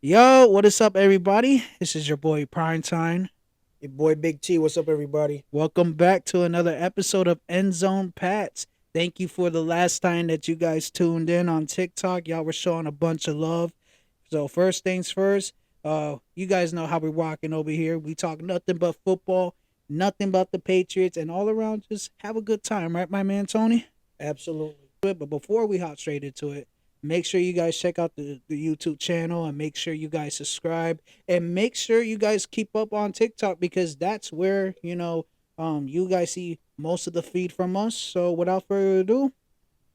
Yo, what is up, everybody? This is your boy Primetime. Your boy Big T, what's up, everybody? Welcome back to another episode of EndZone Pats. Thank you for the last time that you guys tuned in on TikTok. Y'all were showing a bunch of love. So first things first, you guys know how we're rocking over here. We talk nothing but football, nothing but the Patriots, and all around just have a good time, right, my man Tony? Absolutely. But before we hop straight into it, make sure you guys check out the YouTube channel and make sure you guys subscribe and make sure you guys keep up on TikTok because that's where, you guys see most of the feed from us. So without further ado,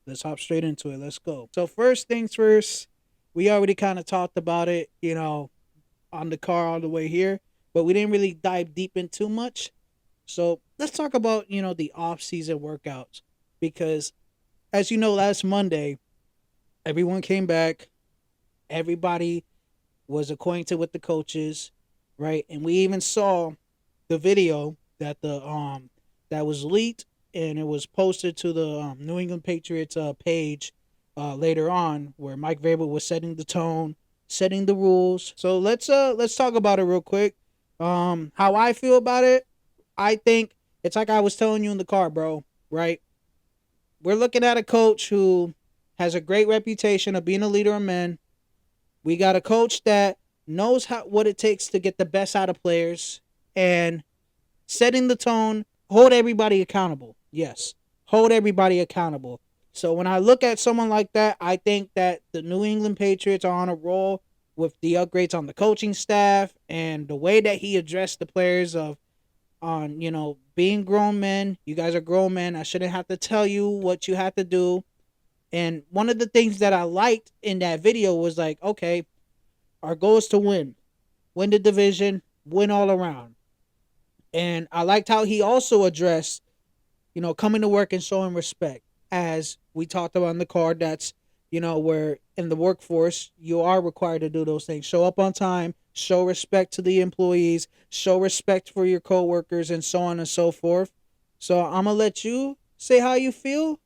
let's hop straight into it. Let's go. So first things first, we already kind of talked about it, on the car all the way here, but we didn't really dive deep in too much. So let's talk about, the off season workouts because as you know, last Monday, everyone came back. Everybody was acquainted with the coaches, right? And we even saw the video that was leaked and it was posted to the New England Patriots page later on, where Mike Vrabel was setting the tone, setting the rules. So let's talk about it real quick. How I feel about it, I think it's like I was telling you in the car, bro. Right? We're looking at a coach who has a great reputation of being a leader of men. We got a coach that knows what it takes to get the best out of players and setting the tone, hold everybody accountable. Yes, hold everybody accountable. So when I look at someone like that, I think that the New England Patriots are on a roll with the upgrades on the coaching staff and the way that he addressed the players of on, being grown men. You guys are grown men. I shouldn't have to tell you what you have to do. And one of the things that I liked in that video was like, okay, our goal is to win the division, win all around. And I liked how he also addressed, coming to work and showing respect. As we talked about in the card, that's, where in the workforce, you are required to do those things. Show up on time, show respect to the employees, show respect for your coworkers, and so on and so forth. So I'm going to let you say how you feel.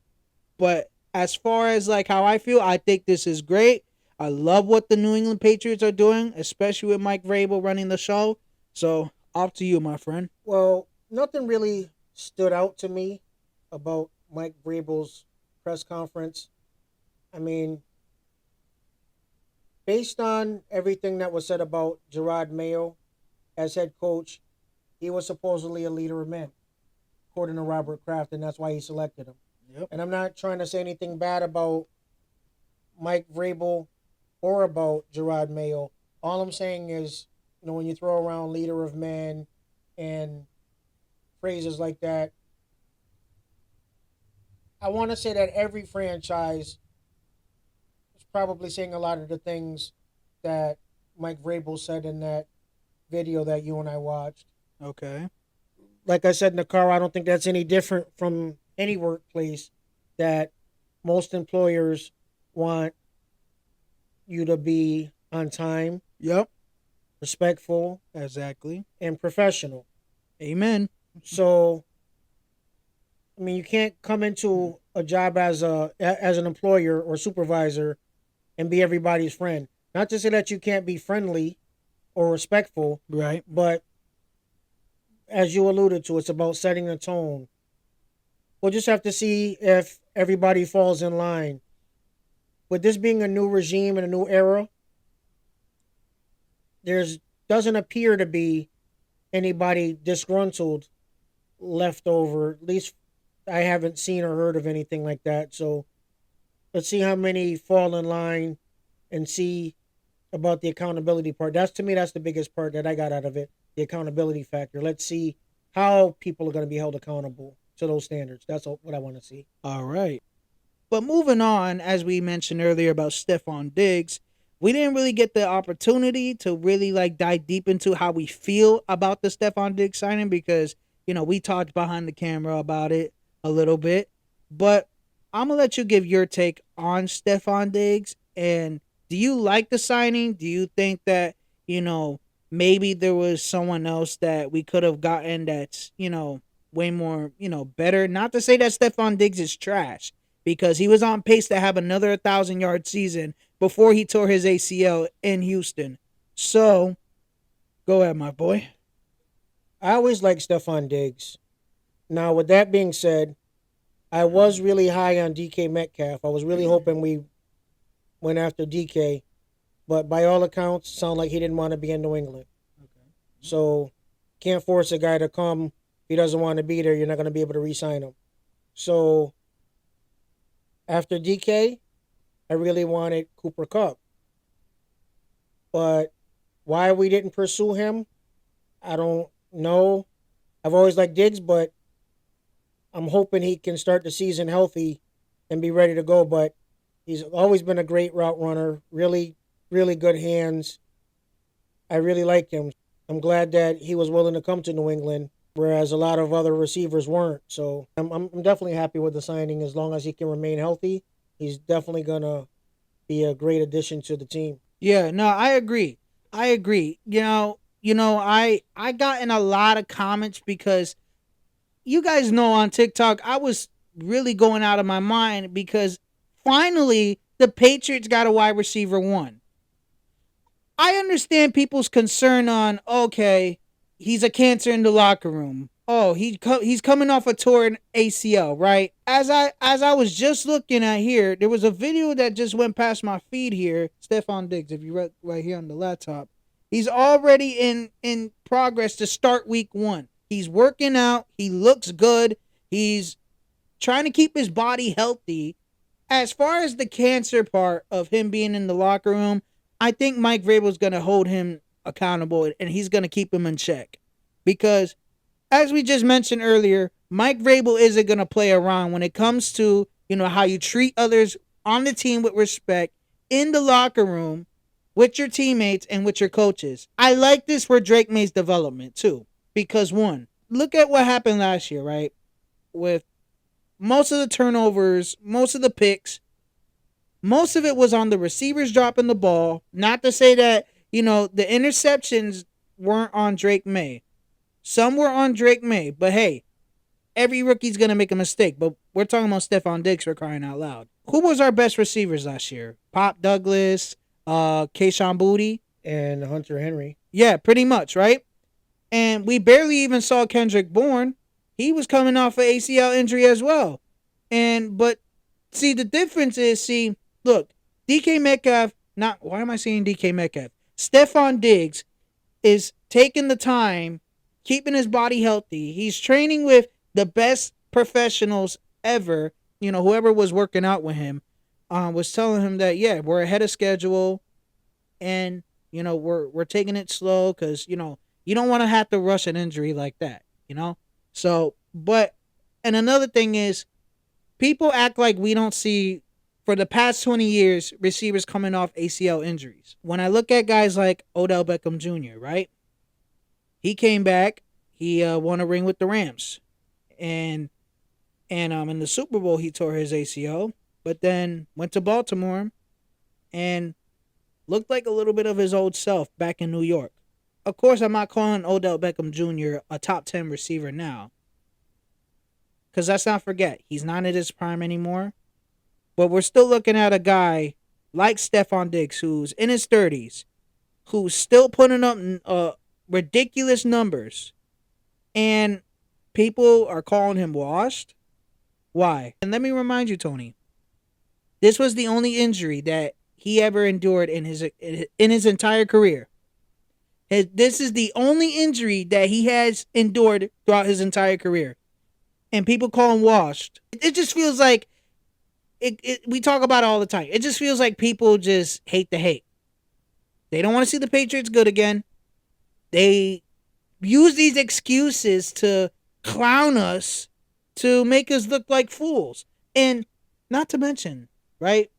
But as far as like how I feel, I think this is great. I love what the New England Patriots are doing, especially with Mike Vrabel running the show. So up to you, my friend. Well, nothing really stood out to me about Mike Vrabel's press conference. I mean, based on everything that was said about Gerard Mayo as head coach, he was supposedly a leader of men, according to Robert Kraft, and that's why he selected him. Yep. And I'm not trying to say anything bad about Mike Vrabel or about Gerard Mayo. All I'm saying is, when you throw around leader of men and phrases like that, I want to say that every franchise is probably saying a lot of the things that Mike Vrabel said in that video that you and I watched. Okay. Like I said in the car, I don't think that's any different from any workplace that most employers want you to be on time, Yep. respectful, Exactly. and professional. Amen. So, I mean, you can't come into a job as an employer or supervisor and be everybody's friend. Not to say that you can't be friendly or respectful, Right. but as you alluded to, it's about setting a tone. We'll just have to see if everybody falls in line. With this being a new regime and a new era, there's doesn't appear to be anybody disgruntled left over. At least I haven't seen or heard of anything like that. So let's see how many fall in line and see about the accountability part. That's to me, that's the biggest part that I got out of it, the accountability factor. Let's see how people are going to be held accountable to those standards. That's what I want to see. All right. But moving on, as we mentioned earlier about Stephon Diggs, we didn't really get the opportunity to really like dive deep into how we feel about the Stephon Diggs signing because, we talked behind the camera about it a little bit. But I'm going to let you give your take on Stephon Diggs. And do you like the signing? Do you think that, maybe there was someone else that we could have gotten that's, way more, better? Not to say that Stephon Diggs is trash because he was on pace to have another 1,000-yard season before he tore his ACL in Houston. So go ahead, my boy. I always liked Stephon Diggs. Now, with that being said, I was really high on DK Metcalf. I was really hoping we went after DK, but by all accounts, it sounded like he didn't want to be in New England. So, can't force a guy to come. If he doesn't want to be there, you're not going to be able to re-sign him. So, after DK, I really wanted Cooper Cup. But why we didn't pursue him, I don't know. I've always liked Diggs, but I'm hoping he can start the season healthy and be ready to go. But he's always been a great route runner, really, really good hands. I really like him. I'm glad that he was willing to come to New England, whereas a lot of other receivers weren't. So I'm definitely happy with the signing as long as he can remain healthy. He's definitely going to be a great addition to the team. Yeah, no, I agree. I agree. I got in a lot of comments because you guys know on TikTok I was really going out of my mind because finally the Patriots got a wide receiver one. I understand people's concern on okay, he's a cancer in the locker room. Oh, he's coming off a torn ACL, right? As I was just looking at here, there was a video that just went past my feed here. Stephon Diggs, if you read right here on the laptop, he's already in progress to start week 1. He's working out. He looks good. He's trying to keep his body healthy. As far as the cancer part of him being in the locker room, I think Mike Vrabel's going to hold him accountable and he's going to keep him in check. Because, as we just mentioned earlier, Mike Vrabel isn't going to play around when it comes to, how you treat others on the team with respect, in the locker room, with your teammates, and with your coaches. I like this for Drake May's development, too. Because, one, look at what happened last year, right? With most of the turnovers, most of the picks, most of it was on the receivers dropping the ball. Not to say that, the interceptions weren't on Drake May. Some were on Drake May, but hey, every rookie's going to make a mistake. But we're talking about Stephon Diggs for crying out loud. Who was our best receivers last year? Pop Douglas, Kayshawn Booty. And Hunter Henry. Yeah, pretty much, right? And we barely even saw Kendrick Bourne. He was coming off an ACL injury as well. But see, the difference is, look, DK Metcalf, not, why am I saying DK Metcalf? Stephon Diggs is taking the time, keeping his body healthy. He's training with the best professionals ever. Whoever was working out with him was telling him that, yeah, we're ahead of schedule and, we're taking it slow because, you don't want to have to rush an injury like that. So, and another thing is, people act like we don't see, for the past 20 years, receivers coming off ACL injuries. When I look at guys like Odell Beckham Jr., right? He came back. He won a ring with the Rams. And in the Super Bowl, he tore his ACL. But then went to Baltimore and looked like a little bit of his old self back in New York. Of course, I'm not calling Odell Beckham Jr. a top 10 receiver now. Because let's not forget, he's not at his prime anymore. But we're still looking at a guy like Stephon Diggs, who's in his 30s, who's still putting up ridiculous numbers. And people are calling him washed. Why? And let me remind you, Tony, this was the only injury that he ever endured in his entire career. This is the only injury that he has endured throughout his entire career. And people call him washed. It just feels like we talk about it all the time. It just feels like people just hate the hate. They don't want to see the Patriots good again. They use these excuses to clown us, to make us look like fools. And not to mention, right?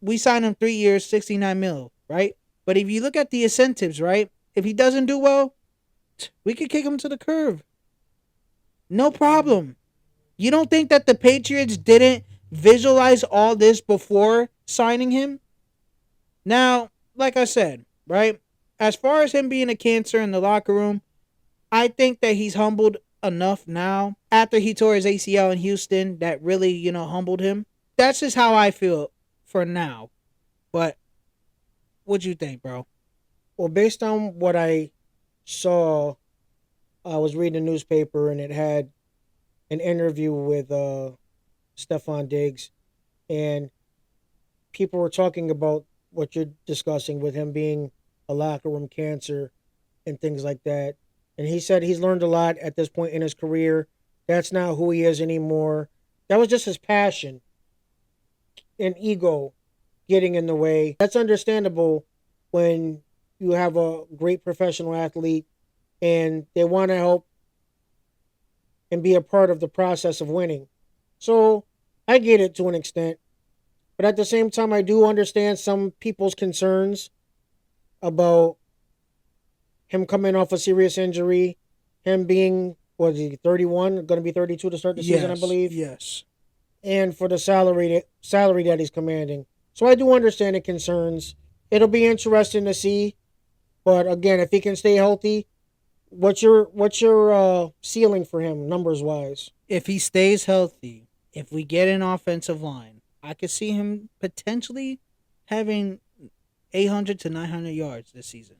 We signed him 3 years, 69 mil, right? But if you look at the incentives, right? If he doesn't do well, we could kick him to the curb. No problem. You don't think that the Patriots didn't visualize all this before signing him? Now, like I said, right? As far as him being a cancer in the locker room, I think that he's humbled enough now after he tore his ACL in Houston that really, humbled him. That's just how I feel for now. But what you think, bro? Well, based on what I saw, I was reading a newspaper and it had an interview with Stefan Diggs, and people were talking about what you're discussing with him being a locker room cancer and things like that. And he said he's learned a lot at this point in his career. That's not who he is anymore. That was just his passion and ego getting in the way. That's understandable when you have a great professional athlete and they want to help and be a part of the process of winning. So I get it to an extent. But at the same time, I do understand some people's concerns about him coming off a serious injury, him being, was he 31, going to be 32 to start the season, I Yes, believe, yes. and for the salary that he's commanding. So I do understand the concerns. It'll be interesting to see. But again, if he can stay healthy, what's your ceiling for him numbers wise? If he stays healthy, if we get an offensive line, I could see him potentially having 800 to 900 yards this season.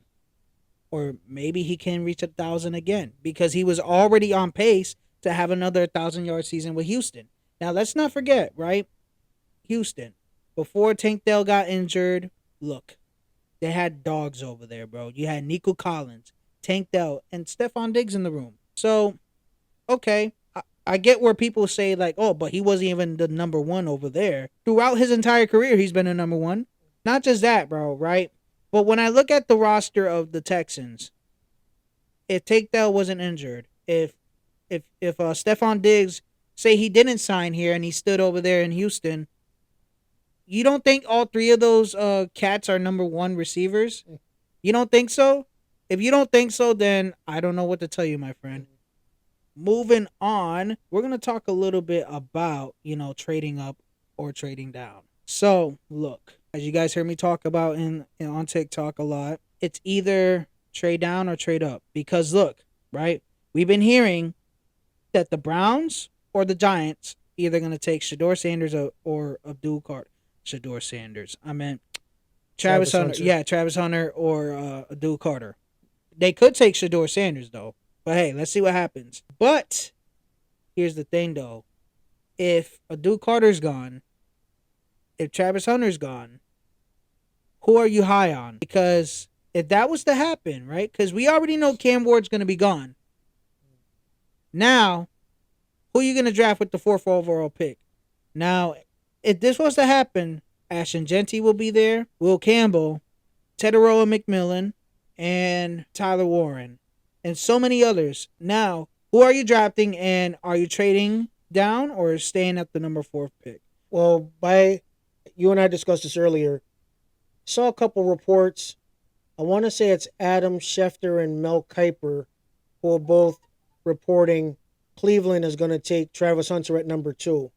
Or maybe he can reach 1,000 again because he was already on pace to have another 1,000 yard season with Houston. Now let's not forget, right? Houston, before Tank Dell got injured, look, they had dogs over there, bro. You had Nico Collins, Tank Dell, and Stephon Diggs in the room. So okay, I get where people say like, oh, but he wasn't even the number one over there. Throughout his entire career, he's been a number one. Not just that, bro, right? But when I look at the roster of the Texans, if Tank Dell wasn't injured, if Stephon Diggs say he didn't sign here and he stood over there in Houston, you don't think all three of those cats are number one receivers? You don't think so? If you don't think so, then I don't know what to tell you, my friend. Moving on, we're going to talk a little bit about, trading up or trading down. So, look, as you guys heard me talk about on TikTok a lot, it's either trade down or trade up because look, right? We've been hearing that the Browns or the Giants either going to take Shador Sanders or Abdul Carter. Shador Sanders. I meant Travis Travis Hunter. Hunter. Yeah, Travis Hunter or Abdul Carter. They could take Shador Sanders though. But hey, let's see what happens. But here's the thing though. If Abdul Carter's gone, if Travis Hunter's gone, who are you high on? Because if that was to happen, right? Because we already know Cam Ward's going to be gone. Now, who are you going to draft with the fourth overall pick? Now, if this was to happen, Ashton Genty will be there, Will Campbell, Teteroa McMillan, and Tyler Warren, and so many others. Now, who are you drafting, and are you trading down or staying at the number four pick? Well, by you and I discussed this earlier. Saw a couple reports. I want to say it's Adam Schefter and Mel Kiper who are both reporting Cleveland is going to take Travis Hunter at number two.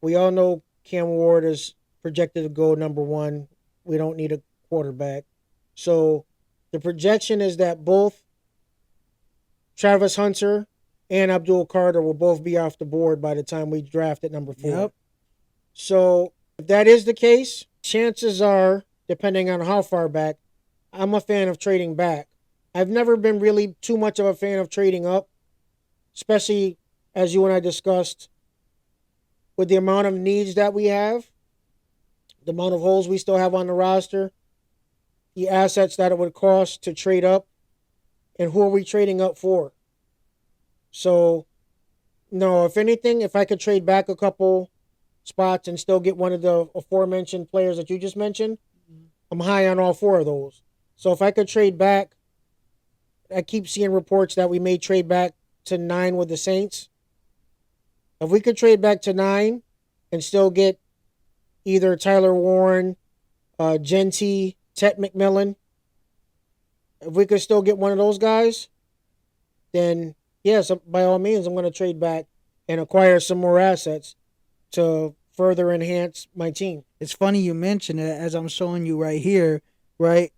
We all know Cam Ward is projected to go number one. We don't need a quarterback. So the projection is that both Travis Hunter and Abdul Carter will both be off the board by the time we draft at number four. Yep. So if that is the case, chances are, depending on how far back, I'm a fan of trading back. I've never been really too much of a fan of trading up, especially as you and I discussed with the amount of needs that we have, the amount of holes we still have on the roster, the assets that it would cost to trade up, and who are we trading up for? So, no, if anything, if I could trade back a couple spots and still get one of the aforementioned players that you just mentioned, I'm high on all four of those. So if I could trade back, I keep seeing reports that we may trade back to 9 with the Saints. If we could trade back to 9 and still get either Tyler Warren, Genty, Tet McMillan, if we could still get one of those guys, then yes, by all means, I'm going to trade back and acquire some more assets to further enhance my team. It's funny you mention it as I'm showing you right here, right?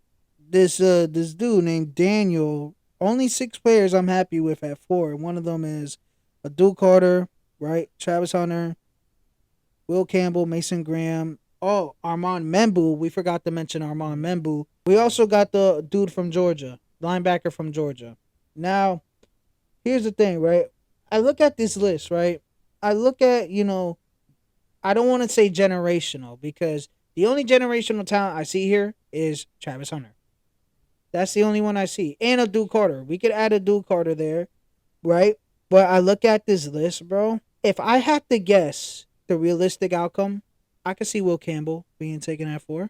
This dude named Daniel. Only 6 players I'm happy with at four. One of them is Abdul Carter, right? Travis Hunter, Will Campbell, Mason Graham, Oh, Armand Membu. We forgot to mention Armand Membu. We also got the dude from Georgia, linebacker from Georgia. Now, here's the thing, right? I look at this list, right? I look at, I don't want to say generational because the only generational talent I see here is Travis Hunter. That's the only one I see. And a Duke Carter. We could add a Duke Carter there, right? But I look at this list, bro. If I had to guess the realistic outcome, I could see Will Campbell being taken at 4.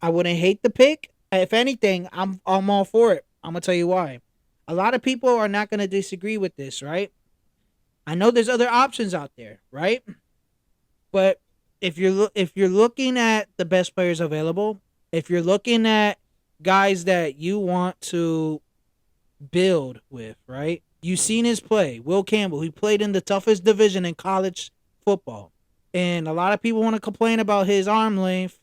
I wouldn't hate the pick. If anything, I'm all for it. I'm gonna tell you why. A lot of people are not gonna disagree with this, right? I know there's other options out there, right? But if you're looking at the best players available, if you're looking at guys that you want to build with, right? You've seen his play. Will Campbell, he played in the toughest division in college football. And a lot of people want to complain about his arm length,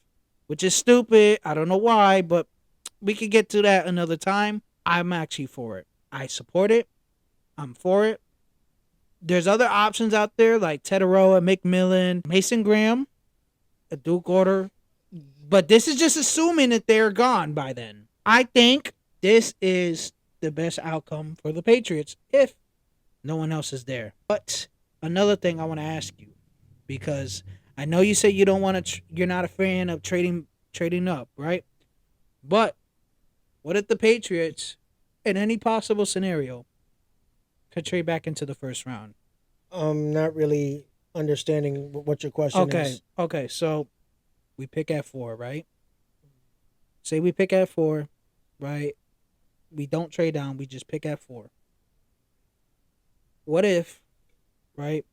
which is stupid. I don't know why, but we could get to that another time. I'm actually for it. I support it. I'm for it. There's other options out there like Tetaroa, McMillan, Mason Graham, a Duke order. But this is just assuming that they're gone by then. I think this is the best outcome for the Patriots if no one else is there. But another thing I want to ask you, because I know you say you don't want to, you're not a fan of trading up, right? But what if the Patriots, in any possible scenario, could trade back into the first round? I'm not really understanding what your question Okay, is. okay. So we pick at 4, right? Say we pick at 4, right? We don't trade down. We just pick at 4. What if, right?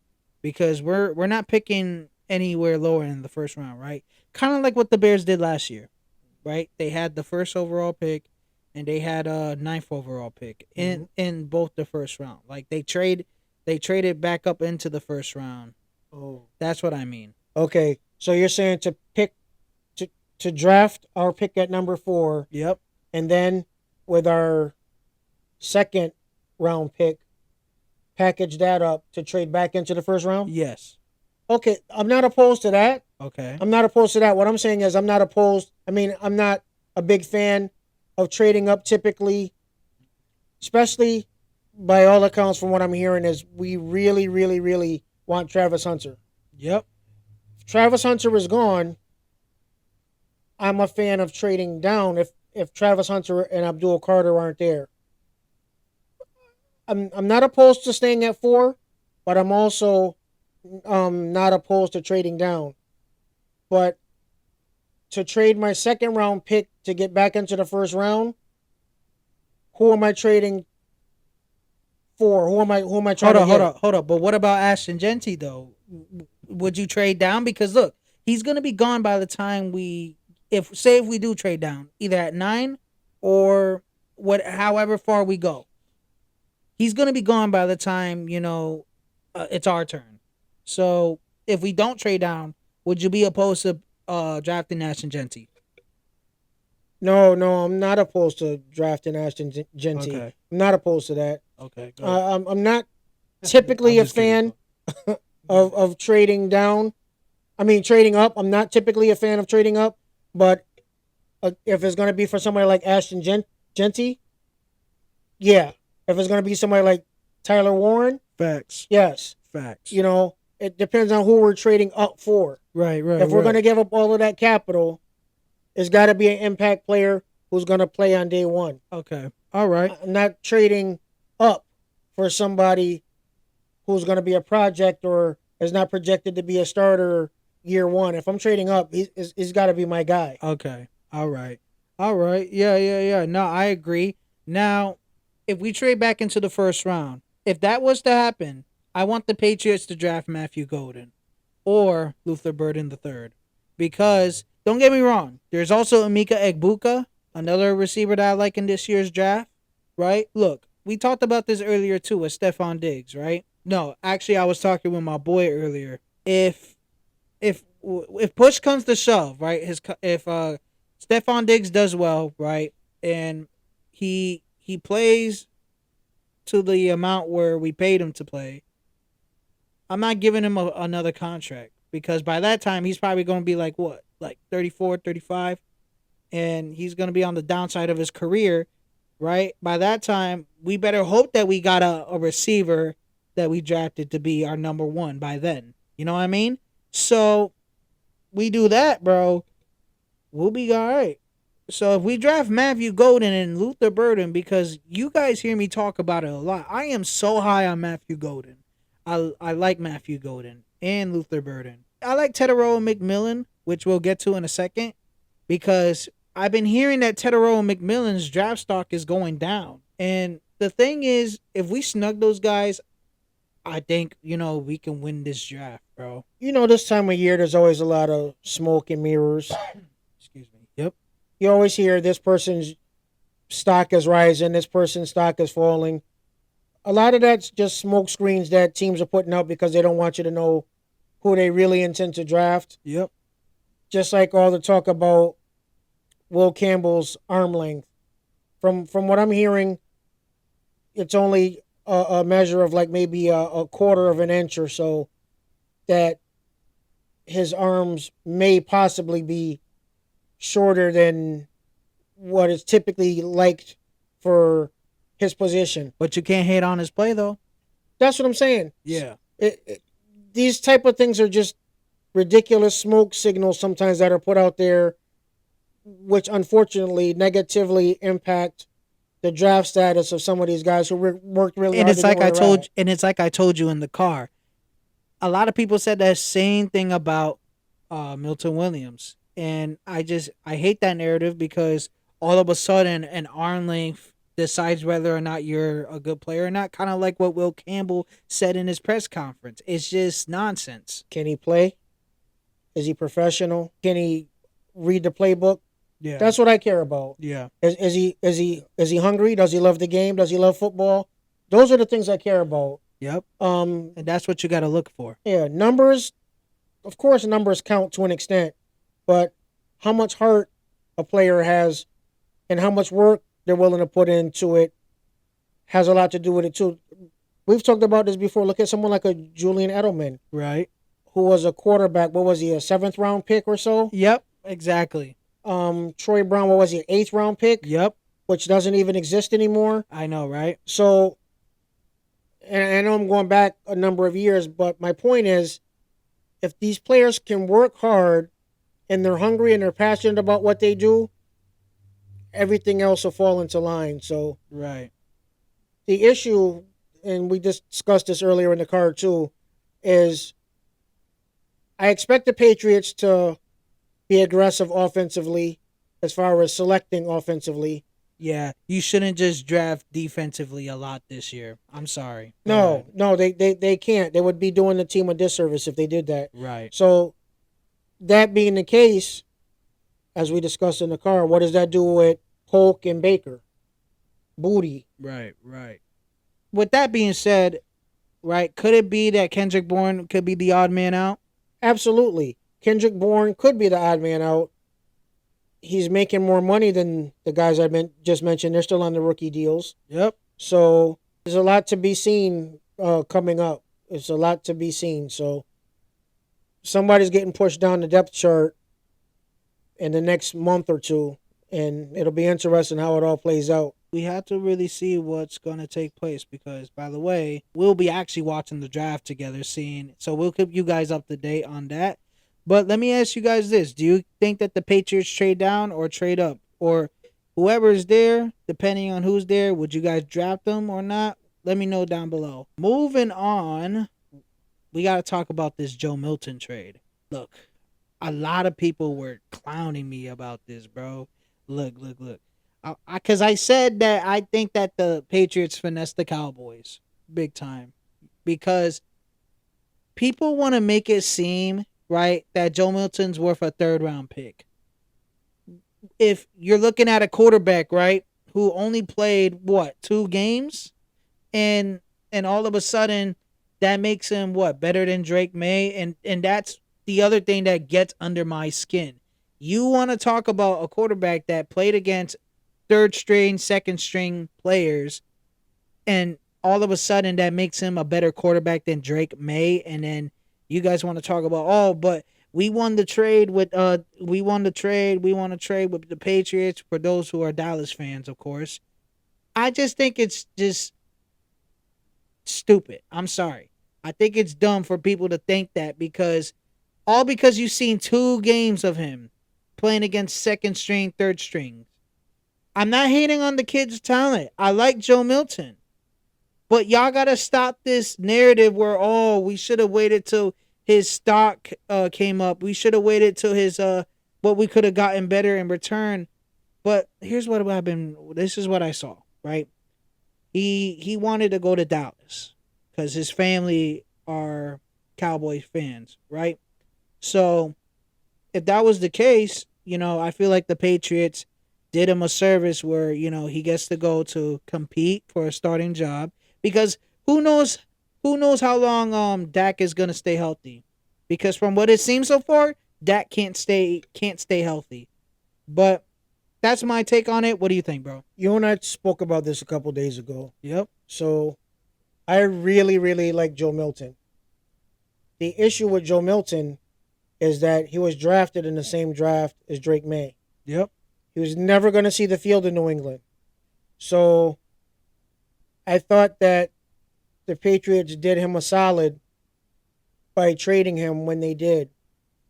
Because we're not picking anywhere lower in the first round, right? Kind of like what the Bears did last year, right? They had the first overall pick, and they had a ninth overall pick in both the first round. Like they traded back up into the first round. Oh, That's what I mean. okay. So you're saying to pick to draft our pick at number 4, Yep. and then with our second round pick, package that up to trade back into the first round? Yes. Okay, I'm not opposed to that. Okay. I'm not opposed to that. What I'm saying is I'm not opposed. I mean, I'm not a big fan of trading up typically, especially by all accounts from what I'm hearing is we really, really, really want Travis Hunter. Yep. If Travis Hunter is gone, I'm a fan of trading down if Travis Hunter and Abdul Carter aren't there. I'm not opposed to staying at 4, but I'm also not opposed to trading down. But to trade my second round pick to get back into the first round, who am I trading for? Who am I trying Hold to up, hold get? up, hold up. But what about Ashton Genty though? Would you trade down? Because look, he's gonna be gone by the time if we do trade down, either at 9 or however far we go. He's gonna be gone by the time it's our turn. So if we don't trade down, would you be opposed to drafting Ashton Genty? No, no, I'm not opposed to drafting Ashton Genty. Okay, I'm not opposed to that. okay, good. I'm not I'm typically a just kidding. fan of trading down. I mean, trading up. I'm not typically a fan of trading up, but if it's going to be for somebody like Ashton Genty, yeah. If it's going to be somebody like Tyler Warren, Facts, yes. facts. You know, it depends on who we're trading up for. Right, right, If we're going right. to give up all of that capital, it's got to be an impact player who's going to play on day one. Okay, all right. I'm not trading up for somebody who's going to be a project or is not projected to be a starter year one. If I'm trading up, he's got to be my guy. Okay. All right. All right. Yeah, yeah, yeah. No, I agree. Now, if we trade back into the first round, if that was to happen, I want the Patriots to draft Matthew Golden or Luther Burden III. Because, don't get me wrong, there's also Emeka Egbuka, another receiver that I like in this year's draft, right? Look, we talked about this earlier too with Stephon Diggs, right? No, actually, I was talking with my boy earlier. If push comes to shove, right? If Stephon Diggs does well, right, and he plays to the amount where we paid him to play, I'm not giving him another contract because by that time he's probably going to be like what, like 34, 35, and he's going to be on the downside of his career, right? By that time, we better hope that we got a receiver that we drafted to be our number one by then. You know what I mean? So we do that, bro, we'll be all right. So if we draft Matthew Golden and Luther Burden, because you guys hear me talk about it a lot, I am so high on Matthew Golden. I like Matthew Golden and Luther Burden. I like Tedero McMillan, which we'll get to in a second, because I've been hearing that Tedero McMillan's draft stock is going down. And the thing is, if we snug those guys, I think, we can win this draft, bro. This time of year, there's always a lot of smoke and mirrors. Excuse me. Yep. You always hear this person's stock is rising, this person's stock is falling. A lot of that's just smoke screens that teams are putting out because they don't want you to know who they really intend to draft. Yep. Just like all the talk about Will Campbell's arm length. From what I'm hearing, it's only a measure of like maybe a quarter of an inch or so that his arms may possibly be shorter than what is typically liked for his position. But you can't hate on his play, though. That's what I'm saying. Yeah. These type of things are just ridiculous smoke signals sometimes that are put out there, which unfortunately negatively impact the draft status of some of these guys who worked really And hard. it's like I told you in the car. A lot of people said that same thing about Milton Williams, and I hate that narrative, because all of a sudden an arm length decides whether or not you're a good player or not. Kind of like what Will Campbell said in his press conference. It's just nonsense. Can he play? Is he professional? Can he read the playbook? Yeah, that's what I care about. Yeah, is he hungry? Does he love the game? Does he love football? Those are the things I care about. Yep. And that's what you got to look for. Yeah, numbers. Of course, numbers count to an extent, but how much heart a player has and how much work they're willing to put into it has a lot to do with it too. We've talked about this before. Look at someone like a Julian Edelman, right? Who was a quarterback. What was he? A 7th round pick or so? Yep, exactly. Troy Brown. What was he? 8th round pick? Yep. Which doesn't even exist anymore. I know, right? So, and I know I'm going back a number of years, but my point is, if these players can work hard and they're hungry and they're passionate about what they do, everything else will fall into line. So, right. The issue, and we just discussed this earlier in the car too, is I expect the Patriots to be aggressive offensively as far as selecting offensively. Yeah, you shouldn't just draft defensively a lot this year. I'm sorry. No, they can't. They would be doing the team a disservice if they did that. Right. So, that being the case, as we discussed in the car, what does that do with Polk and Baker? Booty. Right. With that being said, right, could it be that Kendrick Bourne could be the odd man out? Absolutely. Kendrick Bourne could be the odd man out. He's making more money than the guys I just mentioned. They're still on the rookie deals. Yep. So there's a lot to be seen coming up. It's a lot to be seen. So somebody's getting pushed down the depth chart in the next month or two, and it'll be interesting how it all plays out. We have to really see what's going to take place, because, by the way, we'll be actually watching the draft together, so we'll keep you guys up to date on that. But let me ask you guys this. Do you think that the Patriots trade down or trade up? Or whoever is there, depending on who's there, would you guys draft them or not? Let me know down below. Moving on, we got to talk about this Joe Milton trade. Look, a lot of people were clowning me about this, bro. Look. Because I said that I think that the Patriots finessed the Cowboys big time. Because people want to make it seem, right, that Joe Milton's worth a 3rd round pick. If you're looking at a quarterback, right, who only played, 2 games? And all of a sudden, that makes him, better than Drake May? And that's the other thing that gets under my skin. You want to talk about a quarterback that played against 3rd string, 2nd string players, and all of a sudden that makes him a better quarterback than Drake May, and then You guys want to talk about, oh, but we won the trade with the Patriots, for those who are Dallas fans, of course. I just think it's just stupid. I'm sorry. I think it's dumb for people to think that, because all because you've seen 2 games of him playing against second string, third string. I'm not hating on the kid's talent. I like Joe Milton. But y'all gotta stop this narrative where, oh, we should have waited till his stock came up. We should have waited till his what we could have gotten better in return. But here's what I've been. This is what I saw. Right. He wanted to go to Dallas because his family are Cowboys fans. Right. So if that was the case, I feel like the Patriots did him a service where, he gets to go to compete for a starting job, because who knows how long Dak is gonna stay healthy. Because from what it seems so far, Dak can't stay healthy. But that's my take on it. What do you think, bro? You and I spoke about this a couple days ago. Yep. So I really, really like Joe Milton. The issue with Joe Milton is that he was drafted in the same draft as Drake May. Yep. He was never going to see the field in New England. So I thought that the Patriots did him a solid by trading him when they did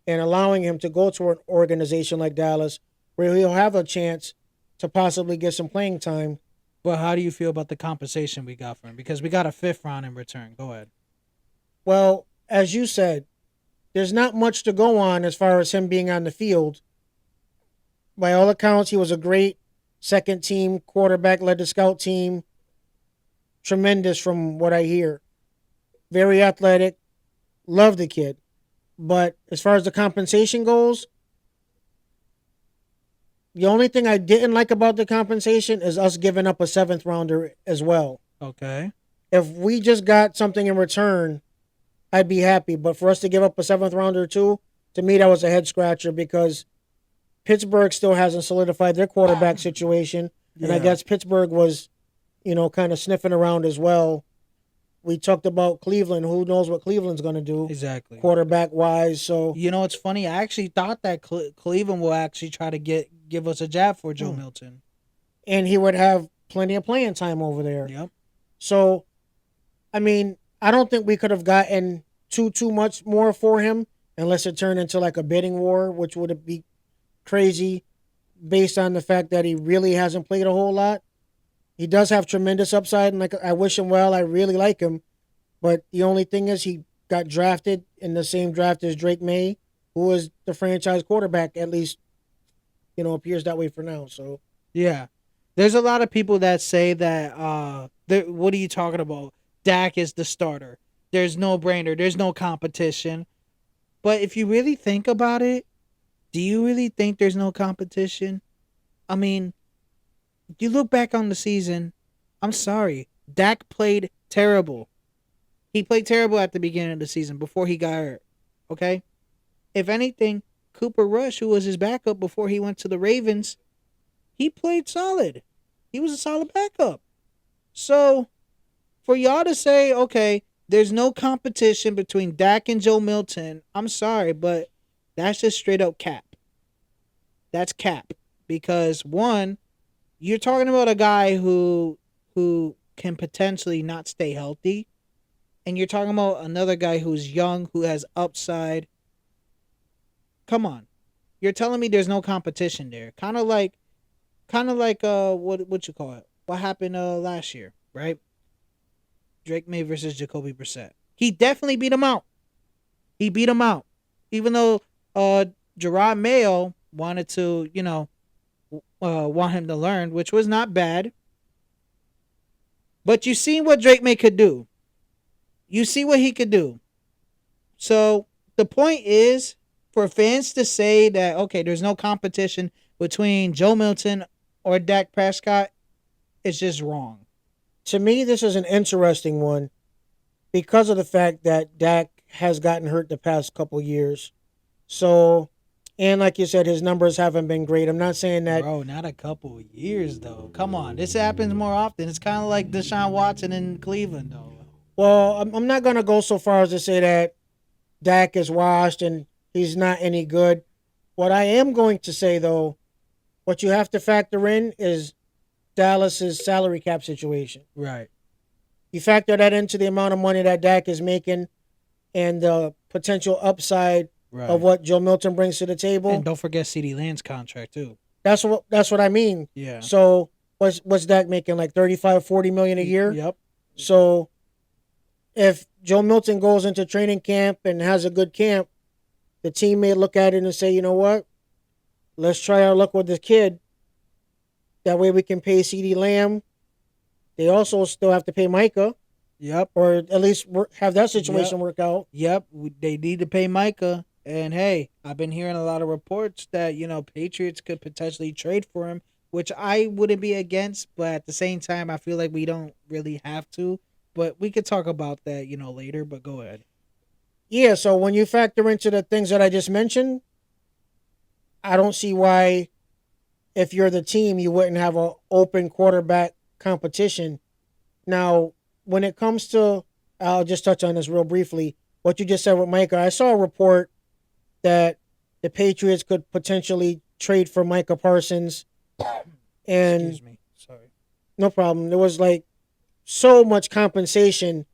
and allowing him to go to an organization like Dallas where he'll have a chance to possibly get some playing time. But how do you feel about the compensation we got for him? Because we got a fifth round in return. Go ahead. Well, as you said, there's not much to go on as far as him being on the field. By all accounts, he was a great second team quarterback, led the scout team. Tremendous from what I hear. Very athletic. Love the kid. But as far as the compensation goes, the only thing I didn't like about the compensation is us giving up a seventh rounder as well. Okay. If we just got something in return, I'd be happy. But for us to give up a seventh rounder too, to me that was a head scratcher because Pittsburgh still hasn't solidified their quarterback situation. And I Yeah. guess Pittsburgh was, kind of sniffing around as well. We talked about Cleveland. Who knows what Cleveland's going to do Exactly. quarterback wise? So, It's funny. I actually thought that Cleveland will actually try to give us a jab for Joe hmm. Milton. And he would have plenty of playing time over there. Yep. So, I mean, I don't think we could have gotten too much more for him unless it turned into like a bidding war, which would be crazy based on the fact that he really hasn't played a whole lot. He does have tremendous upside, and like I wish him well. I really like him, but the only thing is he got drafted in the same draft as Drake May, who is the franchise quarterback. At least appears that way for now. So Yeah. There's a lot of people that say that what are you talking about? Dak is the starter. There's no brainer. There's no competition. But if you really think about it, do you really think there's no competition? I mean, you look back on the season, I'm sorry. Dak played terrible. He played terrible at the beginning of the season before he got hurt. Okay? If anything, Cooper Rush, who was his backup before he went to the Ravens, he played solid. He was a solid backup. So, for y'all to say, okay, there's no competition between Dak and Joe Milton, I'm sorry, but that's just straight up cap. That's cap. Because one, you're talking about a guy who can potentially not stay healthy, and you're talking about another guy who's young, who has upside. Come on. You're telling me there's no competition there. Kind of like what you call it? What happened last year, right? Drake May versus Jacoby Brissett. He definitely beat him out. He beat him out. Even though Gerard Mayo wanted to, want him to learn, which was not bad. But you seen what Drake May could do. You see what he could do. So the point is for fans to say that, okay, there's no competition between Joe Milton or Dak Prescott, it's just wrong. to me, this is an interesting one because of the fact that Dak has gotten hurt the past couple years. So, and like you said, his numbers haven't been great. I'm not saying that. Bro, not a couple of years though. Come on, this happens more often. It's kind of like Deshaun Watson in Cleveland though. Well, I'm not gonna go so far as to say that Dak is washed and he's not any good. What I am going to say though, what you have to factor in is Dallas's salary cap situation. Right. You factor that into the amount of money that Dak is making and the potential upside of Right. what Joe Milton brings to the And table. don't forget CD Land's contract too. That's what I mean. Yeah. So what's Dak making, like 35, 40 million a year? Yep. So if Joe Milton goes into training camp and has a good camp, the team may look at it and say, you know what, let's try our luck with this kid. That way we can pay CD Lamb. They also still have to pay Micah, Yep. or at least have that Yep. situation work out. Yep. They need to pay Micah. And hey, I've been hearing a lot of reports that, Patriots could potentially trade for him, which I wouldn't be against. But at the same time, I feel like we don't really have to. But we could talk about that, later. But go ahead. Yeah, so when you factor into the things that I just mentioned, I don't see why, if you're the team, you wouldn't have an open quarterback competition. Now, when it comes to, I'll just touch on this real briefly. What you just said with Micah, I saw a report that the Patriots could potentially trade for Micah Parsons, and Excuse me. Sorry. no problem. There was like so much compensation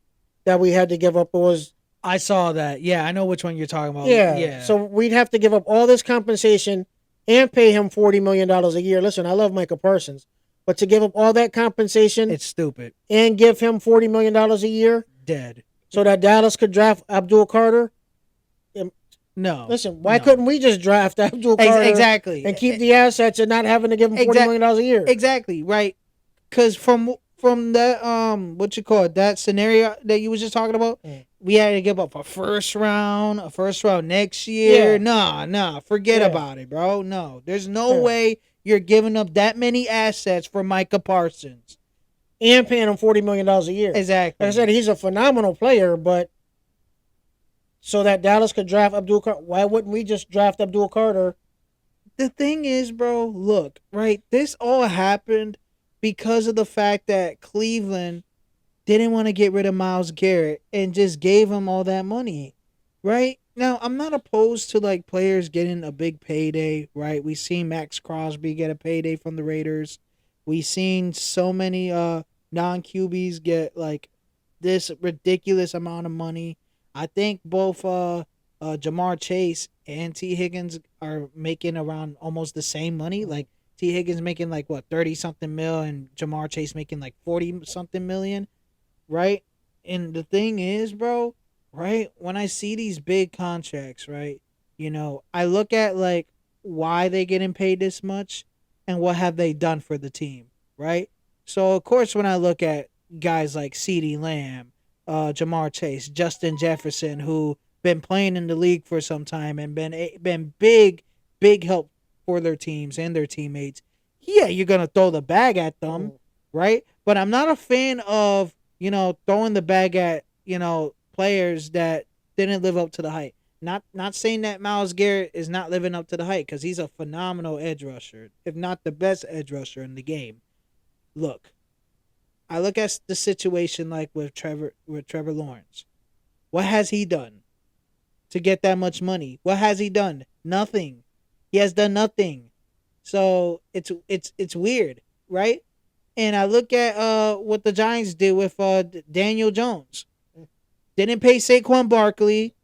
that we had to give up. It was, I saw that. Yeah, I know which one you're talking about. yeah. Yeah. So we'd have to give up all this compensation and pay him $40 million a year. Listen, I love Micah Parsons, but to give up all that compensation It's stupid. and give him $40 million a year Dead. so that Dallas could draft Abdul Carter. No. Listen, why No. couldn't we just draft Abdul Carter Exactly. and keep the assets and not having to give him $40 million a year? Exactly. Right. Because from that what you call it, that scenario that you was just talking about, Mm. we had to give up a first round next year. Yeah, Nah, forget yeah, about it, bro. No, there's no yeah. way you're giving up that many assets for Micah Parsons. And paying him $40 million a year. Like I Exactly. said, he's a phenomenal player, but so that Dallas could draft Abdul Carter, why wouldn't we just draft Abdul Carter? The thing is, bro, look, right? This all happened because of the fact that Cleveland didn't want to get rid of Miles Garrett and just gave him all that money, right? Now, I'm not opposed to like players getting a big payday, right? We seen Max Crosby get a payday from the Raiders. We seen so many non QBs get like this ridiculous amount of money. I think both Jamar Chase and T Higgins are making around almost the same money. Like T Higgins making like what 30 something mil and Jamar Chase making like 40 something million, right? And the thing is, bro, right? When I see these big contracts, right? I look at like why they getting paid this much and what have they done for the team, right? So of course when I look at guys like CeeDee Lamb, Jamar Chase, Justin Jefferson, who been playing in the league for some time and been big help for their teams and their teammates. Yeah, you're gonna throw the bag at them, Mm. right? But I'm not a fan of throwing the bag at players that didn't live up to the hype. Not saying that Miles Garrett is not living up to the hype because he's a phenomenal edge rusher, if not the best edge rusher in the game. Look, I look at the situation like with Trevor Lawrence. What has he done to get that much money? What has he done? Nothing. He has done nothing. So it's weird, right? And I look at what the Giants did with Daniel Jones. Didn't pay Saquon Barkley,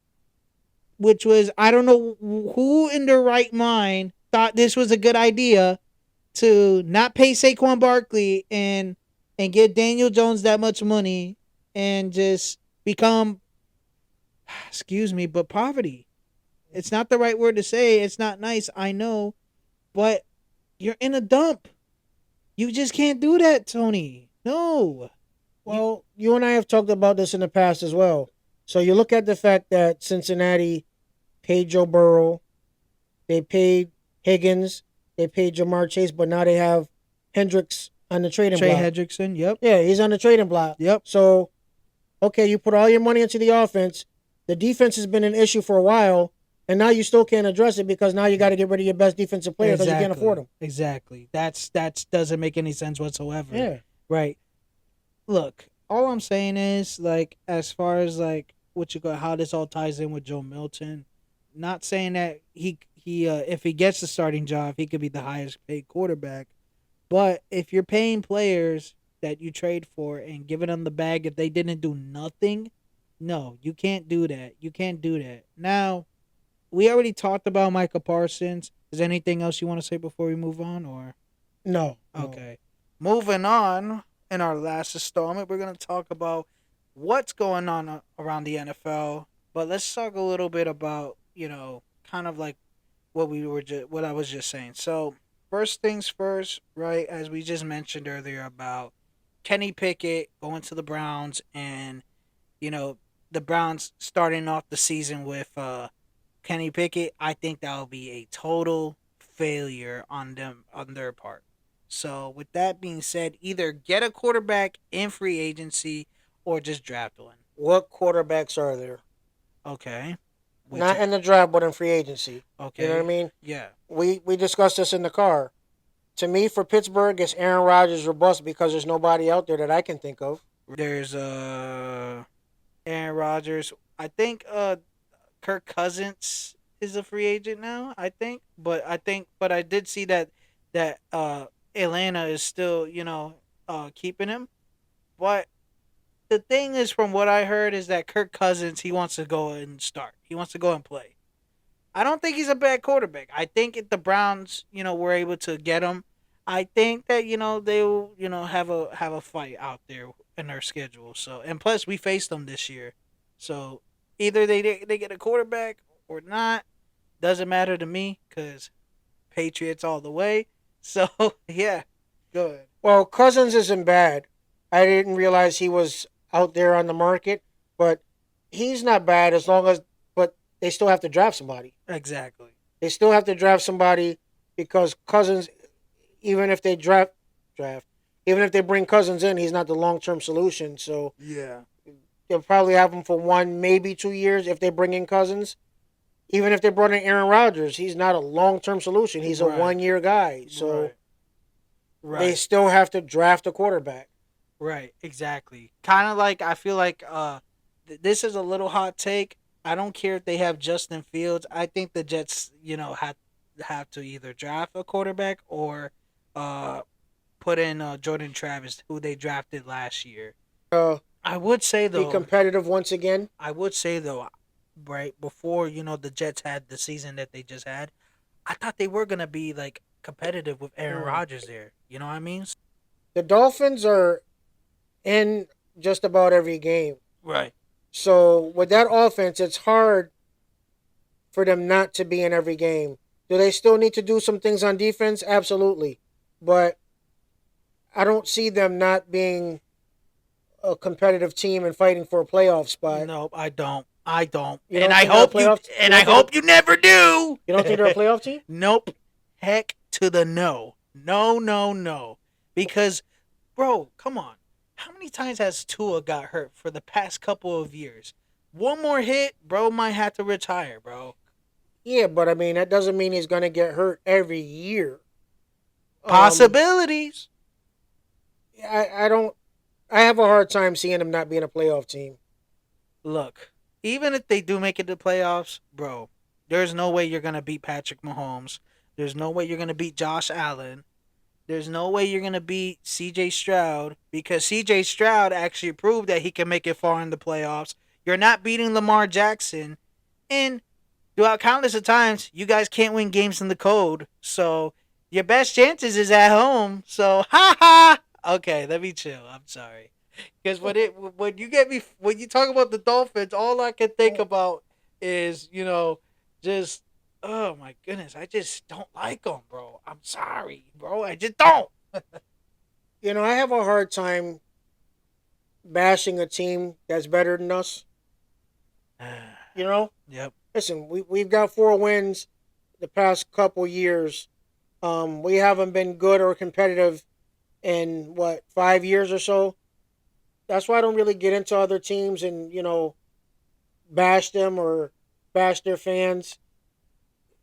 which was I don't know who in their right mind thought this was a good idea to not pay Saquon Barkley and give Daniel Jones that much money and just become excuse me, but poverty. It's not the right word to say. It's not nice, I know, but you're in a dump. You just can't do that, Tony. No. You Well, you and I have talked about this in the past as well. So you look at the fact that Cincinnati paid Joe Burrow, they paid Higgins, they paid Jamar Chase, but now they have Hendricks on the trading Trey block. Hendrickson, yep. Yeah, he's on the trading block. Yep. So, okay, you put all your money into the offense. The defense has been an issue for a while, and now you still can't address it because now you got to get rid of your best defensive player because you can't afford them. Exactly. That's doesn't make any sense whatsoever. Yeah. Right. Look, all I'm saying is like as far as like what you got, how this all ties in with Joe Milton. Not saying that he if he gets the starting job, he could be the highest paid quarterback. But if you're paying players that you trade for and giving them the bag if they didn't do nothing, no, you can't do that. You can't do that. Now, we already talked about Micah Parsons. Is there anything else you want to say before we move on, or No, no. okay? Moving on, in our last installment, we're gonna talk about what's going on around the NFL. But let's talk a little bit about kind of like what I was just saying. So first things first, right? As we just mentioned earlier about Kenny Pickett going to the Browns, and you know the Browns starting off the season with Kenny Pickett. I think that will be a total failure on them on their part. So with that being said, either get a quarterback in free agency or just draft one. What quarterbacks are there? Okay. Which Not in the draft, but in free agency. You know what I okay. mean? Yeah. We discussed this in the car. To me, for Pittsburgh, it's Aaron Rodgers or bust because there's nobody out there that I can think of. There's Aaron Rodgers. I think Kirk Cousins is a free agent now. But I did see that Atlanta is still keeping him. But the thing is, from what I heard, is that Kirk Cousins he wants to go and start. He wants to go and play. I don't think he's a bad quarterback. I think if the Browns were able to get him, I think that they'll have a fight out there in their schedule. So and plus we faced them this year, so either they get a quarterback or not doesn't matter to me because Patriots all the way. So yeah, good. Well, Cousins isn't bad. I didn't realize he was out there on the market, but he's not bad as long as. But they still have to draft somebody. Exactly. They still have to draft somebody because Cousins, even if they draft, even if they bring Cousins in, he's not the long term solution. So Yeah. they'll probably have him for 1, maybe 2 years if they bring in Cousins. Even if they brought in Aaron Rodgers, he's not a long term solution. He's a Right. 1 year guy. So Right. they Right. still have to draft a quarterback. Right, exactly. Kind of like I feel like this is a little hot take. I don't care if they have Justin Fields. I think the Jets, have to either draft a quarterback or uh put in Jordan Travis, who they drafted last year. Uh, I would say be though, competitive once again. I would say though, right before the Jets had the season that they just had, I thought they were gonna be like competitive with Aaron Mm. Rodgers there. You know what I mean? The Dolphins are in just about every game. Right. So with that offense, it's hard for them not to be in every game. Do they still need to do some things on defense? Absolutely. But I don't see them not being a competitive team and fighting for a playoff spot. Nope, I don't. I don't. You don't think they're a playoff? And I hope you never do. You don't think they're a playoff team? Nope. Heck to the no. No, no, no. Because bro, come on. How many times has Tua got hurt for the past couple of years? One more hit, bro might have to retire, bro. Yeah, but I mean that doesn't mean he's going to get hurt every year. Um, Possibilities. I don't. I have a hard time seeing him not being a playoff team. Look, even if they do make it to playoffs, bro, there's no way you're gonna beat Patrick Mahomes. There's no way you're gonna beat Josh Allen. There's no way you're gonna beat C.J. Stroud because C.J. Stroud actually proved that he can make it far in the playoffs. You're not beating Lamar Jackson, and throughout countless of times, you guys can't win games in the code. So your best chances is at home. So ha ha. Okay, let me chill. I'm sorry. Because when you talk about the Dolphins, all I can think about is just oh my goodness, I just don't like them, bro. I'm sorry, bro. I just don't. I have a hard time bashing a team that's better than us. You know, Yep. listen, we've got 4 wins the past couple years. We haven't been good or competitive in what 5 years or so. That's why I don't really get into other teams and bash them or bash their fans.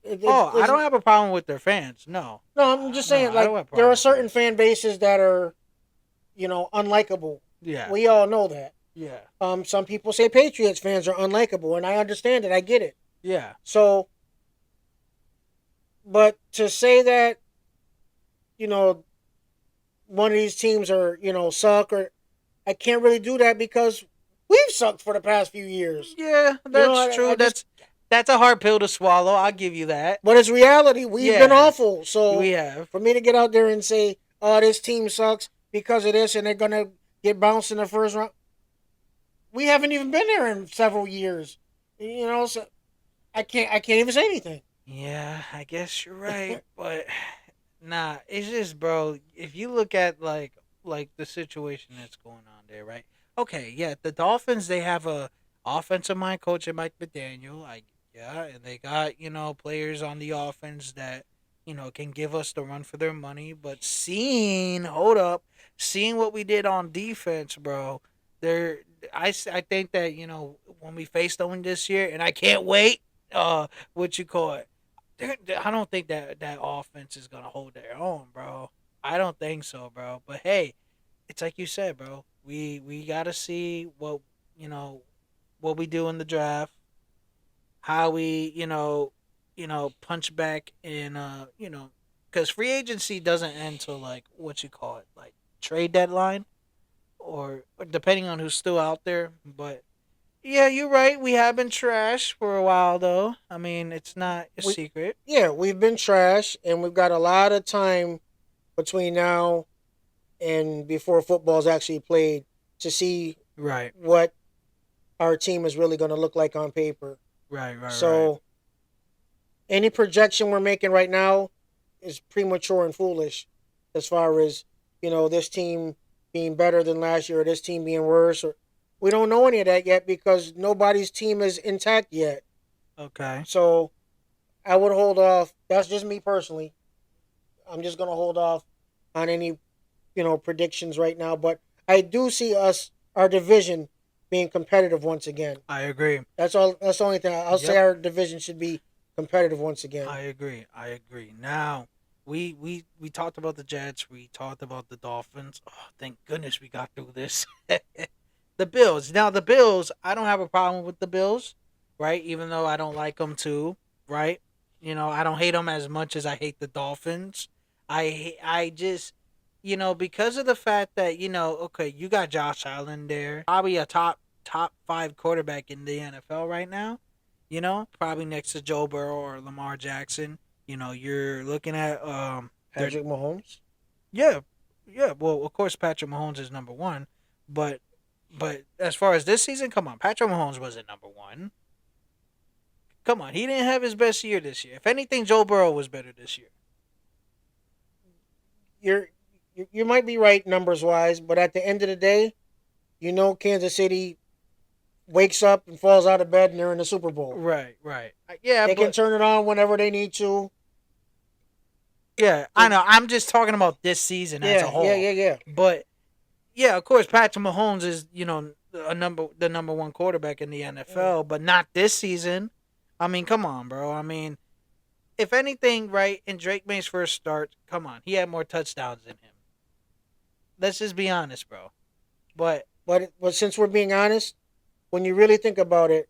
Oh, I It's, don't have a problem with their fans. No, no, I'm just no, saying I don't like have a there problem are with their certain fans. fan bases that are unlikable. Yeah, We all know that. Yeah. Some people say Patriots fans are unlikable, and I understand it. I get it. Yeah. So, but to say that you know one of these teams are suck, or I can't really do that because we've sucked for the past few years. Yeah, You know, that's I true. just That's a hard pill to swallow. I'll give you that. but it's reality. We've been Yeah, awful. So we have. for me to get out there and say, "Oh, this team sucks because of this," and they're gonna get bounced in the first round, we haven't even been there in several years. So I can't even say anything. Yeah, I guess you're right, but nah, it's just, bro. If you look at like the situation that's going on there, right? Okay, yeah, the Dolphins, they have a offensive mind coach in Mike McDaniel. Yeah, and they got players on the offense that can give us the run for their money. But seeing what we did on defense, bro. There, I think that when we face them this year, and I can't wait. What you call it? I don't think that offense is gonna hold their own, bro. I don't think so, bro. But hey, it's like you said, bro. We gotta see you know what we do in the draft, how we punch back in because free agency doesn't end till like what you call it, like trade deadline, or depending on who's still out there. But yeah, you're right. We have been trash for a while, though. I mean, it's not a We secret. Yeah, we've been trash, and we've got a lot of time between now and before football's actually played to see Right, what our team is really going to look like on paper. right. So any projection we're making right now is premature and foolish as far as this team being better than last year or this team being worse, or we don't know any of that yet because nobody's team is intact yet. Okay. So I would hold off. That's just me personally. I'm just going to hold off on any predictions right now, but I do see our division being competitive once again. I agree. That's the only thing I'll say. Yep. Our division should be competitive once again. I agree. I agree. Now, we talked about the Jets. We talked about the Dolphins. Oh, thank goodness we got through this. The Bills. Now, the Bills, I don't have a problem with the Bills, right? Even though I don't like them too, right? I don't hate them as much as I hate the Dolphins. I just, because of the fact that, okay, you got Josh Allen there, probably a top five quarterback in the NFL right now. Probably next to Joe Burrow or Lamar Jackson. You're looking at their Patrick Mahomes. yeah, yeah. Well, of course, Patrick Mahomes is number one, but as far as this season, come on, Patrick Mahomes wasn't number one. Come on, he didn't have his best year this year. If anything, Joe Burrow was better this year. You're you might be right numbers wise, but at the end of the day, Kansas City wakes up and falls out of bed and they're in the Super Bowl. Right. Yeah, They can but turn it on whenever they need to. yeah, I know. I'm just talking about this season as a whole. Yeah. But yeah, of course, Patrick Mahomes is the number one quarterback in the NFL, but not this season. I mean, come on, bro. I mean, if anything, right, in Drake May's first start, come on, he had more touchdowns than him. Let's just be honest, bro. But But since we're being honest, when you really think about it,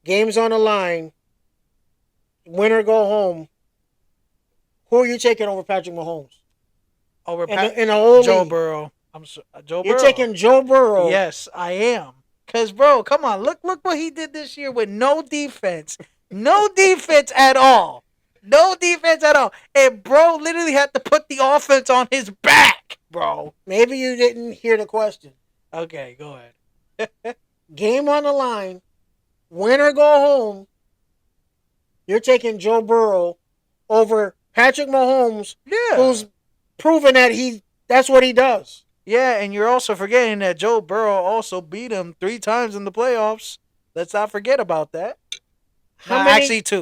games on the line, win or go home. Who are you taking over Patrick Mahomes over in the whole Joe league? Burrow, Joe You're Burrow. taking Joe Burrow. Yes, I am. Cause bro, come on, look what he did this year with no defense, no defense at all, no defense at all, and bro literally had to put the offense on his back, bro. Maybe you didn't hear the question. Okay, go ahead. Game on the line, win or go home. You're taking Joe Burrow over Patrick Mahomes, Yeah, who's proven that that's what he does. yeah, and you're also forgetting that Joe Burrow also beat him 3 times in the playoffs. Let's not forget about that. No, How many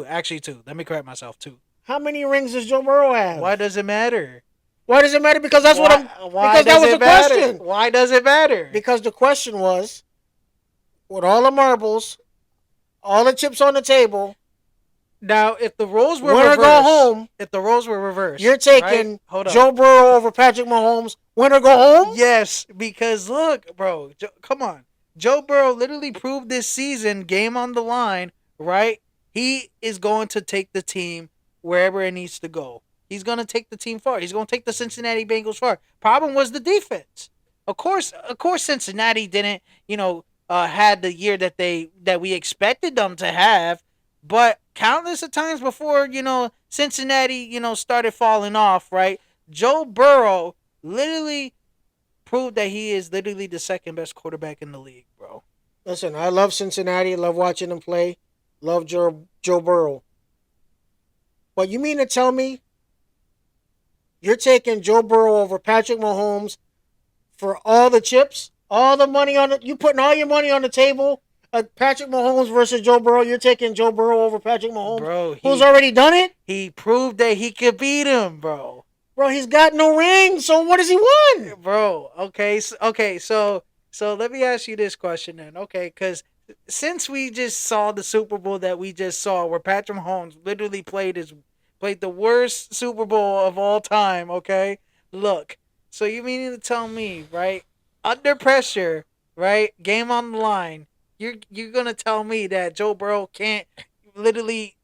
actually two. Let me correct myself, two. how many rings does Joe Burrow have? Why does it matter? Why does it matter? Because that's what I'm Why because that does was it the matter? question. Why does it matter? Because the question was, with all the marbles, all the chips on the table, Now, if the roles were win or reversed, go home, if the roles were reversed, you're taking right? Hold on. Joe Burrow over Patrick Mahomes. Win or go home? Yes, because look, bro, come on. Joe Burrow literally proved this season, game on the line, right? He is going to take the team wherever it needs to go. He's going to take the team far. He's going to take the Cincinnati Bengals far. Problem was the defense. Of course, Cincinnati didn't, had the year that we expected them to have, but countless of times before, Cincinnati, started falling off, right? Joe Burrow literally proved that he is literally the second best quarterback in the league, bro. Listen, I love Cincinnati. Love watching them play. Love Joe Burrow. But you mean to tell me you're taking Joe Burrow over Patrick Mahomes for all the chips, all the money on it? You putting all your money on the table? Patrick Mahomes versus Joe Burrow. You're taking Joe Burrow over Patrick Mahomes, Bro, who's he already done it. he proved that he could beat him, bro. Bro, he's got no ring. So what does he won? Bro, okay, so let me ask you this question then, okay? Because since we just saw the Super Bowl that we just saw, where Patrick Mahomes literally played the worst Super Bowl of all time, okay? Look, so you meaning to tell me, right? Under pressure, right? Game on the line. You're gonna tell me that Joe Burrow can't literally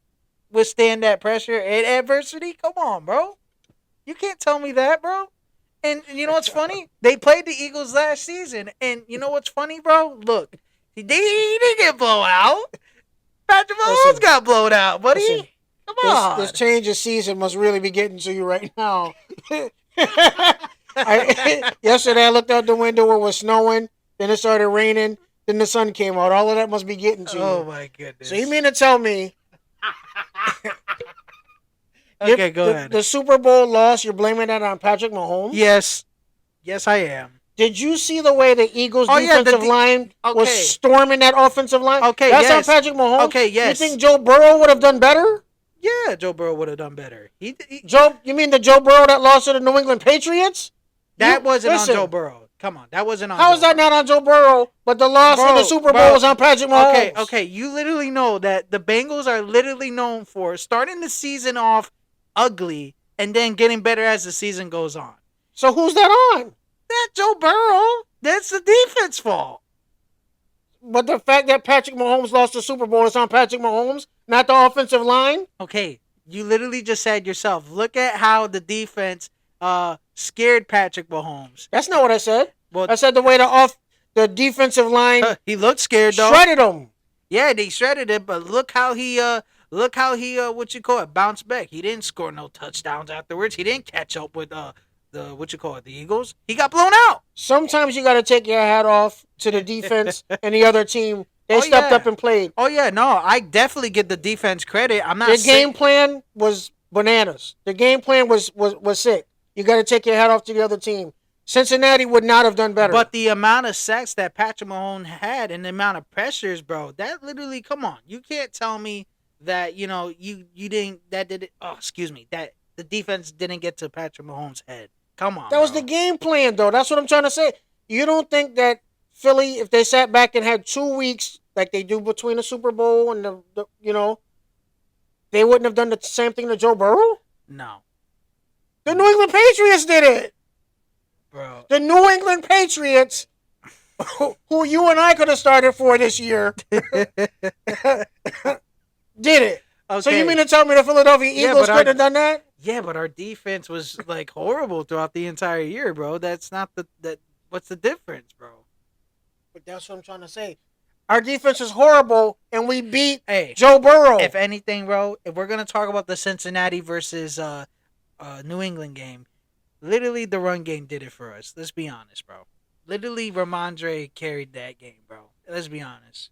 withstand that pressure and adversity? Come on, bro. You can't tell me that, bro. And you know what's funny? They played the Eagles last season, and you know what's funny, bro? Look, he didn't get blown out. Patrick Mahomes Listen, got blown out, listen. buddy. Come This on. change of season must really be getting to you right now. Yesterday I looked out the window. It was snowing. Then it started raining. Then the sun came out. All of that must be getting to Oh you. my So you goodness. mean to tell me Okay, go ahead. the Super Bowl loss, you're blaming that on Patrick Mahomes? Yes, yes, I am. Did you see the way the Eagles Oh yeah, defensive line was okay, storming that offensive line? okay, That's on yes, Patrick Mahomes. okay, You yes. think Joe Burrow would have done better? Yeah, Joe Burrow would have done better. You mean the Joe Burrow that lost to the New England Patriots? That You wasn't on Joe listen. Burrow. Come on, that wasn't on How is Joe that Burrow. not on Joe Burrow? But the loss in the Super Bowl was on Patrick Okay, Mahomes. okay. You literally know that the Bengals are literally known for starting the season off ugly and then getting better as the season goes on. So who's that on? That Joe Burrow. That's the defense fault. But the fact that Patrick Mahomes lost the Super Bowl is on Patrick Mahomes, not the offensive line. Okay, you literally just said yourself. Look at how the defense scared Patrick Mahomes. That's not what I said. Well, I said the way the defensive line he looked scared though. shredded him. Yeah, they shredded it, but look how he what you call it bounced back. He didn't score no touchdowns afterwards. He didn't catch up with the what you call it the Eagles. He got blown out. Sometimes you got to take your hat off to the defense and the other team. They Oh stepped yeah. up and played. Oh yeah, no, I definitely give the defense credit. I'm not Their saying game plan was bananas. The game plan was sick. You got to take your hat off to the other team. Cincinnati would not have done better. but the amount of sacks that Patrick Mahomes had and the amount of pressures, bro, that literally come on. You can't tell me that, you didn't that did it excuse me, that the defense didn't get to Patrick Mahomes' head. Come on, That was bro. the game plan, though. That's what I'm trying to say. You don't think that Philly, if they sat back and had 2 weeks like they do between the Super Bowl and they wouldn't have done the same thing to Joe Burrow? No, The New England Patriots did it. bro. The New England Patriots, who you and I could have started for this year, did it. Okay. So you mean to tell me the Philadelphia Yeah, Eagles but our- couldn't have done that? Yeah, but our defense was like horrible throughout the entire year, bro. That's not the that. What's the difference, bro? But that's what I'm trying to say. Our defense is horrible, and we beat Hey, Joe Burrow. if anything, bro, if we're gonna talk about the Cincinnati versus New England game, literally the run game did it for us. Let's be honest, bro. Literally, Ramondre carried that game, bro. Let's be honest.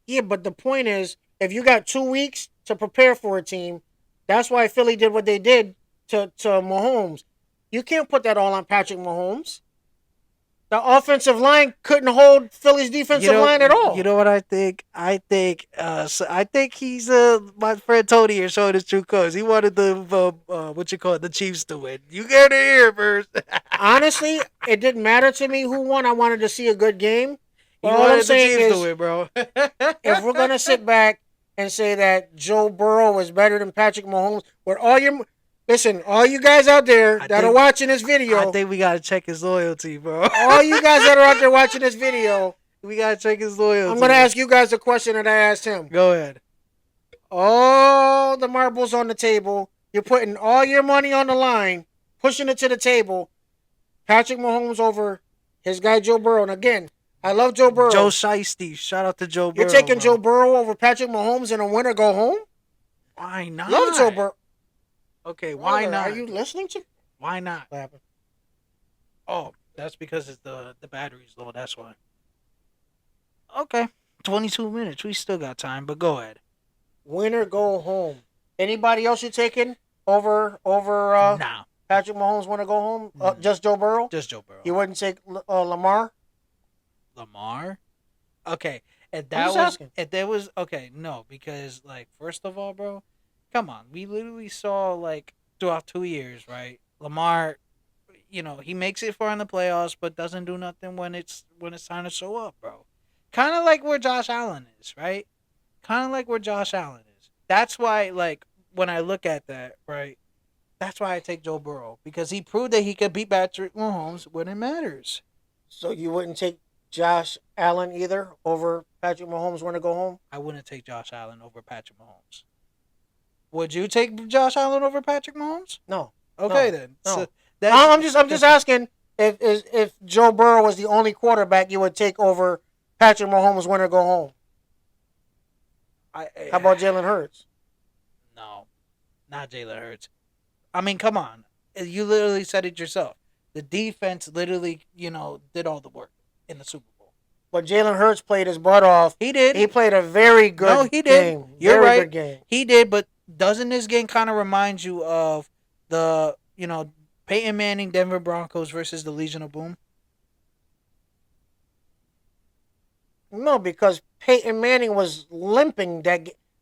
Yeah, but the point is, if you got 2 weeks to prepare for a team, that's why Philly did what they did to Mahomes. You can't put that all on Patrick Mahomes. The offensive line couldn't hold Philly's defensive line at all. You know what I think? I think he's my friend Tony here showing his true colors. He wanted the what you call it, the Chiefs to win. You get it here first. Honestly, it didn't matter to me who won. I wanted to see a good game. You All I'm wanted the saying Chiefs is, to win, bro. if we're gonna sit back and say that Joe Burrow is better than Patrick Mahomes, with all all you guys out there I that are think- watching this video, I think we gotta check his loyalty, bro. all you guys that are out there watching this video, We gotta check his I'm gonna loyalty. ask you guys the question that I asked him. Go ahead. All the marbles on the table. You're putting all your money on the line, pushing it to the table. Patrick Mahomes over his guy Joe Burrow. And again, I love Joe Joe Burrow. Shiesty. Shout out to Joe You're Burrow, taking Joe bro. Burrow over Patrick Mahomes in a winner go home? Why Love Joe not? Burrow. Okay, why Brother, are not? you listening to Why not? what happened? Oh, that's because it's the battery's low. That's why. Okay, 22 minutes. We still got time, but go ahead. Winner go home. Anybody else you taking over Nah, Patrick Mahomes winner go home? mm, Just Joe Burrow? just Joe Burrow. You wouldn't take Lamar? Lamar. Okay, if I'm that just was asking. if there was okay, no, because like first of all, bro, come on, we literally saw like throughout 2 years, right? Lamar, he makes it far in the playoffs, but doesn't do nothing when it's time to show up, bro. Kind of like where Josh Allen is, right? Kind of like where Josh Allen is. That's why, like, when I look at that, right? That's why I take Joe Burrow because he proved that he could beat Patrick Mahomes when it matters. So you wouldn't take Josh Allen either over Patrick Mahomes winner go home? I wouldn't take Josh Allen over Patrick Mahomes. Would you take Josh Allen over Patrick Mahomes? No, Okay, no, then. So no. that's I'm just asking if Joe Burrow was the only quarterback you would take over Patrick Mahomes winner go home. I How about Jalen Hurts? no, not Jalen Hurts. I mean, come on. You literally said it yourself. The defense literally, did all the work in the Super Bowl. But Jalen Hurts played his butt off. He did. He played a very No, good he did. game. You're Very right. good game. He did, but doesn't this game kind of remind you of the, Peyton Manning Denver Broncos versus the Legion of Boom? No, because Peyton Manning was limping.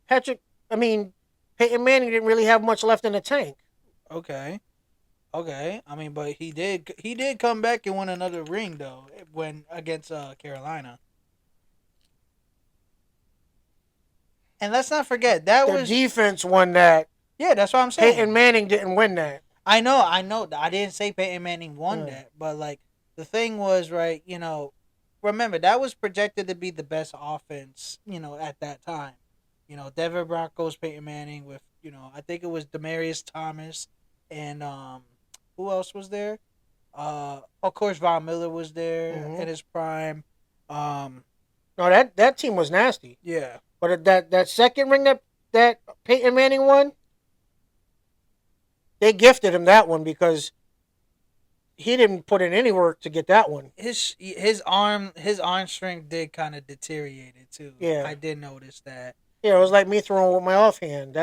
Patrick, I mean, Peyton Manning didn't really have much left in the tank. Okay. Okay. I mean, but he did come back and win another ring though when against Carolina. And let's not forget that Their was defense won that. yeah, that's what I'm Peyton saying. Manning didn't win that. I know. I didn't say Peyton Manning won Mm. that, but like the thing was right. Remember that was projected to be the best offense. At that time. Denver Broncos Peyton Manning with I think it was Demarius Thomas and who else was there? Of course Von Miller was there Hmm. in his prime. Um, No, that team was nasty. yeah, But that second ring that Peyton Manning won, they gifted him that one because he didn't put in any work to get that one. his arm strength did kind of deteriorated too. Yeah, I did notice that. yeah, it was like me throwing with my offhand.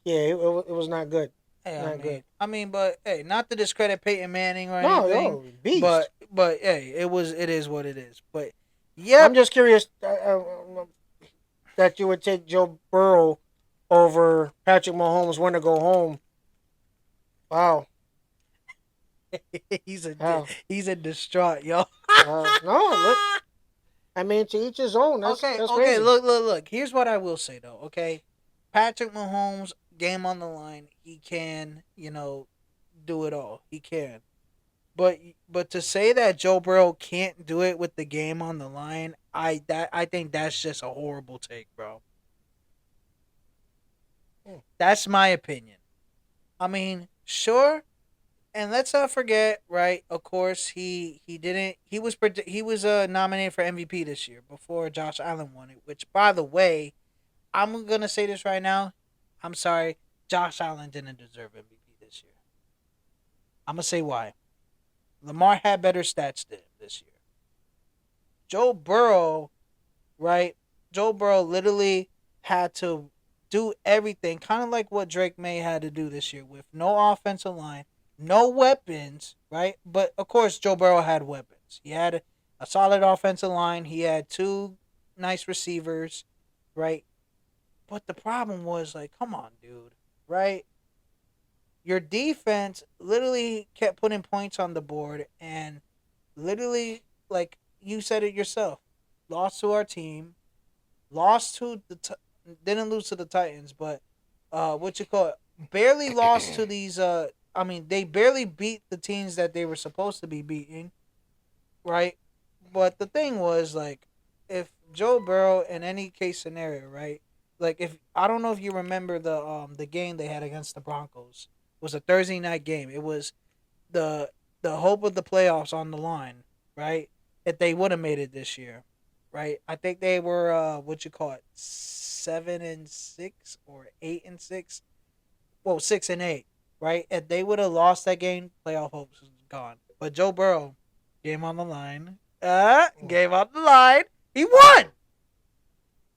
Yeah, it was not good. Hey, I Not mean, good. I mean, but hey, not to discredit Peyton Manning or No, anything, yo, beast. but hey, it is what it is. But yep, I'm just curious that you would take Joe Burrow over Patrick Mahomes when to go home. Wow, he's a wow. he's a distraught, yo. No, look. I mean, to each his own. Okay, That's okay. crazy. Look. Here's what I will say though. Okay, Patrick Mahomes, game on the line. He can, do it all. He can. But to say that Joe Burrow can't do it with the game on the line, I think that's just a horrible take, bro. Hmm. That's my opinion. I mean, sure, and let's not forget, right? Of course, he didn't. He was nominated for MVP this year before Josh Allen won it. Which, by the way, I'm gonna say this right now. I'm sorry, Josh Allen didn't deserve MVP this year. I'm gonna say why. Lamar had better stats than him this year. Joe Burrow, right? Joe Burrow literally had to do everything, kind of like what Drake May had to do this year with no offensive line, no weapons, right? But of course, Joe Burrow had weapons. He had a solid offensive line. He had two nice receivers, right? But the problem was like, come on, dude, right? Your defense literally kept putting points on the board and literally, like you said it yourself, lost to our team, lost to didn't lose to the Titans, but what you call it, barely lost to these. I mean, they barely beat the teams that they were supposed to be beating, right? but the thing was like, if Joe Burrow in any case scenario, right? Like if I don't know if you remember the game they had against the Broncos. It was a Thursday night game. It was the the hope of the playoffs on the line, right? If they would have made it this year, right? I think they were what you call it, 7-6 or 8-6. Well, 6-8, right? If they would have lost that game, playoff hopes was gone. But Joe Burrow, game on the line, game on the line, he won.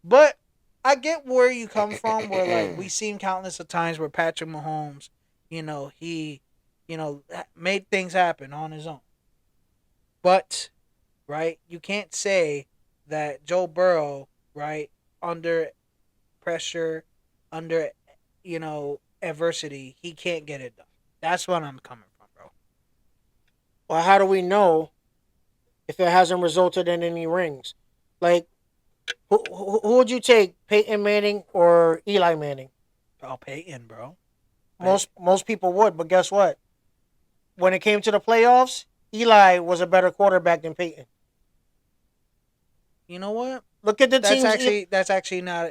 But I get where you come from. Where like we seen countless of times where Patrick Mahomes, he, made things happen on his own. But right, you can't say that Joe Burrow, right, under pressure, under adversity, he can't get it done. That's what I'm coming from, bro. Well, how do we know if it hasn't resulted in any rings? Like, who would you take, Peyton Manning or Eli Manning? Oh, Peyton, bro. Most people would, but guess what? When it came to the playoffs, Eli was a better quarterback than Peyton. You know what? Look at the That's teams. actually that's actually not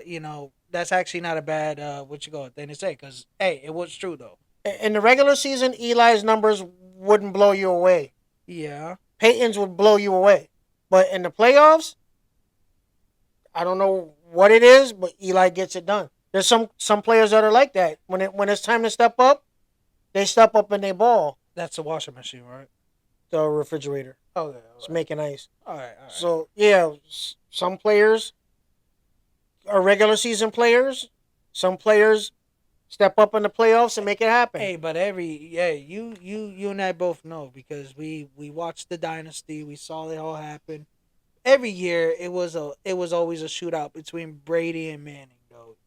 that's actually not a bad what you go thing to say because hey, it was true though. In the regular season, Eli's numbers wouldn't blow you away. Yeah. Peyton's would blow you away. But in the playoffs, I don't know what it is, but Eli gets it done. There's some players that are like that. When it's time to step up, they step up and they ball. That's a washing machine, right? The refrigerator. Okay. It's making ice. All right. All right. So yeah, some players are regular season players. Some players step up in the playoffs and make it happen. Hey, but you and I both know because we watched the dynasty. We saw it all happen. Every year it was always a shootout between Brady and Manning, though.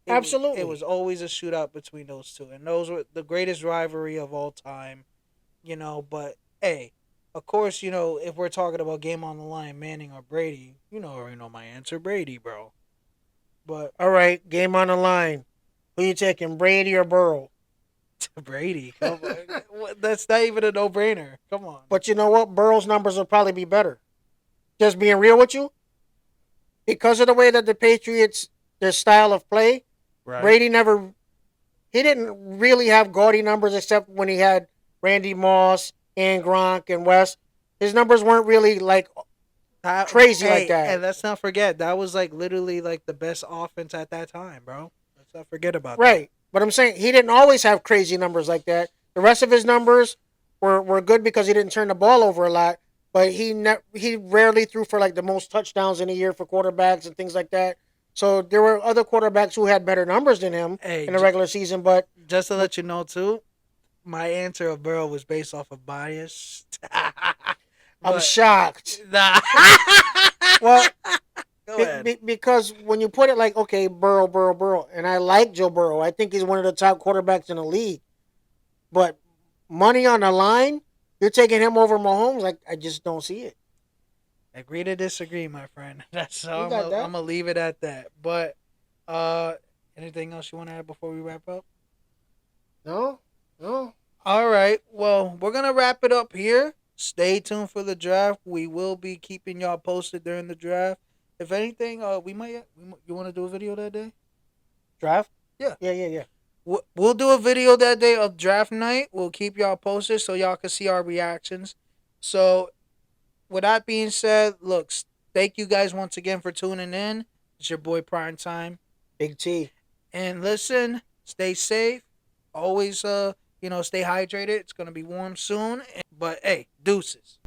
Absolutely. It was always a shootout between those two, and those were the greatest rivalry of all time. But hey, of course, if we're talking about game on the line, Manning or Brady, already know my answer, Brady, bro. But All right, game on the line. Who you taking, Brady or Burrow? Brady, come on, that's not even a no brainer. Come on. But you know what? Burrow's numbers will probably be better. Just being real with you, because of the way that the Patriots, their style of play, Right. Brady never, he didn't really have gaudy numbers except when he had Randy Moss and Gronk and West. His numbers weren't really like crazy like Hey, that. and let's not forget that was like literally like the best offense at that time, bro. Let's not forget about that. Right. But I'm saying he didn't always have crazy numbers like that. The rest of his numbers were good because he didn't turn the ball over a lot. But he rarely threw for like the most touchdowns in a year for quarterbacks and things like that. So there were other quarterbacks who had better numbers than him Hey, in the regular season. But just to let you know too, my answer of Burrow was based off of bias. I'm but shocked. nah. Well, Go ahead. because when you put it like, okay, Burrow, and I like Joe Burrow. I think he's one of the top quarterbacks in the league. But money on the line, you're taking him over Mahomes. Like I just don't see it. Agree to disagree, my friend. That's You how got I'm that? gonna leave it at that. But uh, anything else you want to add before we wrap up? No, no. All right. Well, we're gonna wrap it up here. Stay tuned for the draft. We will be keeping y'all posted during the draft. If anything, you want to do a video that day? Draft? Yeah. Yeah. We'll do a video that day of draft night. We'll keep y'all posted so y'all can see our reactions. So, with that being said, look, thank you guys once again for tuning in. It's your boy Prime Time. Big T. And listen, stay safe. Always, stay hydrated. It's gonna be warm soon. But hey, deuces.